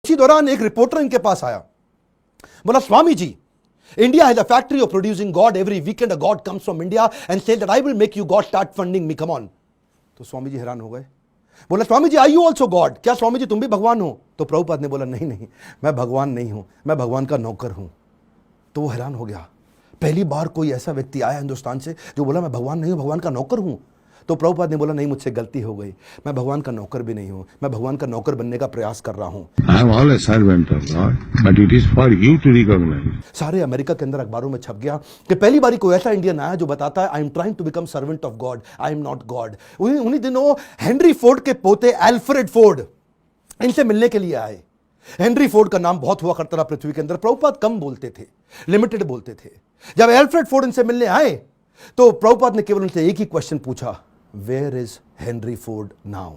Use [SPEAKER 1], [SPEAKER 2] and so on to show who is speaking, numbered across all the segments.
[SPEAKER 1] इसी दौरान एक रिपोर्टर इनके पास आया, बोला Swami ji, India has a factory of producing God. Every weekend a God comes from India and says that I will make you God, start funding me, come on. तो स्वामी जी हैरान हो गए, बोला Swami ji, are you also God? क्या स्वामी जी तुम भी भगवान हो? तो प्रभुपाद ने बोला नहीं नहीं, मैं भगवान नहीं हूं, मैं भगवान का नौकर हूं। तो वो हैरान हो गया, पहली बार कोई ऐसा व्यक्ति आया हिंदुस्तान से जो बोला मैं भगवान नहीं हूं, भगवान का नौकर हूं। तो प्रभुपाद ने बोला नहीं, मुझसे गलती हो गई, मैं भगवान का नौकर भी नहीं हूं, मैं भगवान का नौकर बनने का प्रयास कर रहा हूं।
[SPEAKER 2] I am all a servant of God, but it is for you to recognize.
[SPEAKER 1] सारे अमेरिका के अंदर अखबारों में छप गया कि पहली बारी कोई ऐसा इंडियन आया जो बताता है I am trying to become servant of God, I am not God. उन्हीं दिनों हेनरी फोर्ड के पोते एल्फ्रेड फोर्ड इनसे मिलने के लिए आए। हेनरी फोर्ड का नाम बहुत हुआ करता था पृथ्वी के अंदर, प्रभुपाद कम बोलते थे, लिमिटेड बोलते थे। जब एल्फ्रेड फोर्ड इनसे मिलने आए तो प्रभुपाद ने केवल उनसे एक ही क्वेश्चन पूछा, where is Henry Ford now?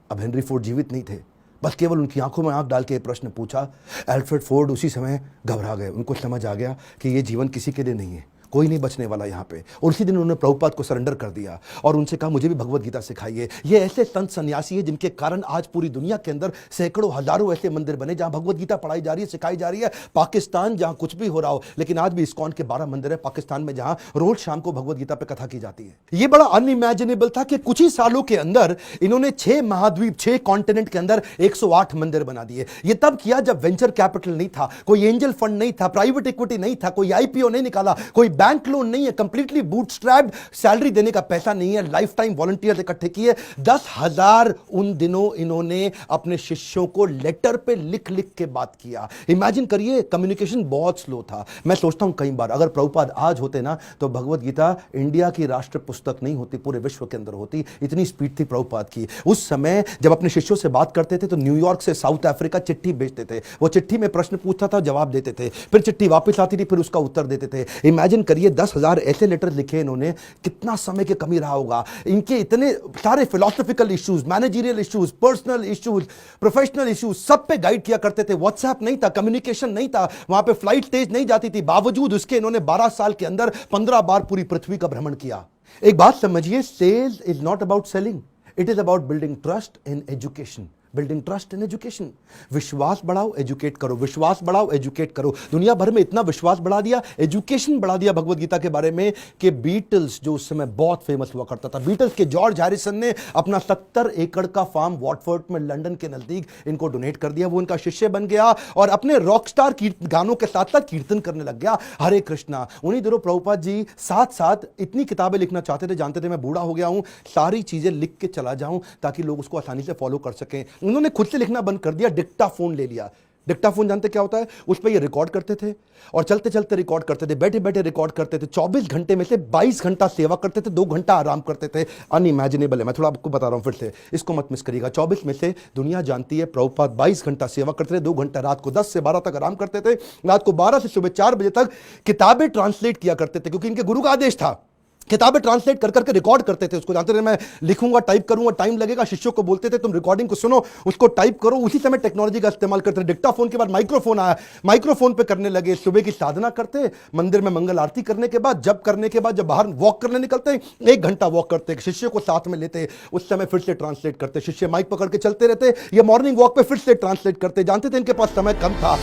[SPEAKER 1] अब हेनरी फोर्ड जीवित नहीं थे, बस केवल उनकी आंखों में आंख डाल के प्रश्न पूछा। एल्फ्रेड फोर्ड उसी समय घबरा गए, उनको समझ आ गया कि ये जीवन किसी के लिए नहीं है, कोई नहीं बचने वाला यहाँ पे। और उसी दिन उन्होंने प्रभुपाद को सरेंडर कर दिया और उनसे कहा मुझे भी भगवत गीता सिखाइए। ये ऐसे संत सन्यासी है जिनके कारण आज पूरी दुनिया के अंदर सैकड़ों हजारों ऐसे मंदिर बने जहां भगवत गीता पढ़ाई जा रही है, सिखाई जा रही है। पाकिस्तान जहां कुछ भी हो रहा हो, लेकिन आज भी इस्कॉन के 12 मंदिर है पाकिस्तान में जहां रोज शाम को भगवत गीता पे कथा की जाती है। ये बड़ा अनइमेजिनेबल था कि कुछ ही सालों के अंदर इन्होंने 6 महाद्वीप, 6 कॉन्टिनेंट के अंदर 108 मंदिर बना दिए। ये तब किया जब वेंचर कैपिटल नहीं था, कोई एंजल फंड नहीं था, प्राइवेट इक्विटी नहीं था, कोई आईपीओ नहीं निकाला, कोई बैंक लोन नहीं है, कंप्लीटली बूटस्ट्रैप्ड, सैलरी देने का पैसा नहीं है, लाइफ टाइम वॉलंटियर्स इकट्ठे किए। 10,000 उन दिनों इन्होंने अपने शिष्यों को लेटर पे लिख लिख के बात किया। इमेजिन करिए, कम्युनिकेशन बहुत स्लो था। मैं सोचता हूं कई बार अगर प्रभुपाद आज होते ना तो भगवत गीता इंडिया की राष्ट्र पुस्तक नहीं होती, पूरे विश्व के अंदर होती। इतनी स्पीड थी प्रभुपाद की। उस समय जब अपने शिष्यों से बात करते थे तो न्यूयॉर्क से साउथ अफ्रीका चिट्ठी भेजते थे, वो चिट्ठी में प्रश्न पूछता था, जवाब देते थे, फिर चिट्ठी वापस आती थी, फिर उसका उत्तर देते थे। इमेजिन करिए 10,000 ऐसे लेटर लिखे इन्होंने, कितना समय की कमी रहा होगा। इनके इतने सारे philosophical issues, managerial issues, personal issues, professional issues, सब पे गाइड किया करते थे। व्हाट्सएप नहीं था, कम्युनिकेशन नहीं था, वहां पे फ्लाइट तेज नहीं जाती थी। बावजूद उसके इन्होंने 12 साल के अंदर 15 बार पूरी पृथ्वी का भ्रमण किया। एक बात समझिए, sales is not about selling, it is about building trust in education. Building trust in education. विश्वास बढ़ाओ, एजुकेट करो, विश्वास बढ़ाओ, एजुकेट करो। दुनिया भर में इतना विश्वास बढ़ा दिया, एजुकेशन बढ़ा दिया भगवत गीता के बारे में कि बीटल्स जो उस समय बहुत फेमस हुआ करता था, बीटल्स के जॉर्ज हैरिसन ने अपना 70 एकड़ का फार्म वॉटफोर्ड में लंदन के नजदीक इनको डोनेट कर दिया। वो इनका शिष्य बन गया और अपने रॉकस्टार गानों के साथ साथ कीर्तन करने लग गया, हरे कृष्णा। उन्हीं दिनों प्रभुपाद जी साथ साथ इतनी किताबें लिखना चाहते थे, जानते थे मैं बूढ़ा हो गया हूं, सारी चीजें लिख के चला जाऊं ताकि लोग उसको आसानी से फॉलो कर सकें। उन्होंने खुद से लिखना बंद कर दिया, डिक्टाफोन ले लिया। डिक्टाफोन जानते क्या होता है? उस पर ये रिकॉर्ड करते थे और चलते चलते रिकॉर्ड करते थे, बैठे बैठे रिकॉर्ड करते थे। 24 घंटे में से 22 घंटा सेवा करते थे, 2 घंटा आराम करते थे। अनइमेजिनेबल है, मैं थोड़ा आपको बता रहा हूं फिर से, इसको मत मिस करिएगा। 24 में से दुनिया जानती है प्रभुपाद 22 घंटा सेवा करते थे, 2 घंटा रात को 10 से 12 तक आराम करते थे, रात को 12 से सुबह 4 बजे तक किताबें ट्रांसलेट किया करते थे, क्योंकि इनके गुरु का आदेश था। किताबें ट्रांसलेट कर करके रिकॉर्ड करते थे, उसको जानते थे मैं लिखूंगा, टाइप करूंगा, टाइम लगेगा। शिष्यों को बोलते थे तुम रिकॉर्डिंग को सुनो, उसको टाइप करो। उसी समय टेक्नोलॉजी का इस्तेमाल करते थे। डिक्टाफोन के बाद माइक्रोफोन आया, माइक्रोफोन पे करने लगे। सुबह की साधना करते, मंदिर में मंगल आरती करने के बाद, जब करने के बाद जब बाहर वॉक करने निकलते, 1 घंटा वॉक करते, शिष्य को साथ में लेते, उस समय फिर से ट्रांसलेट करते। शिष्य माइक पकड़ के चलते रहते, ये मॉर्निंग वॉक पे फिर से ट्रांसलेट करते। जानते थे इनके पास समय कम था।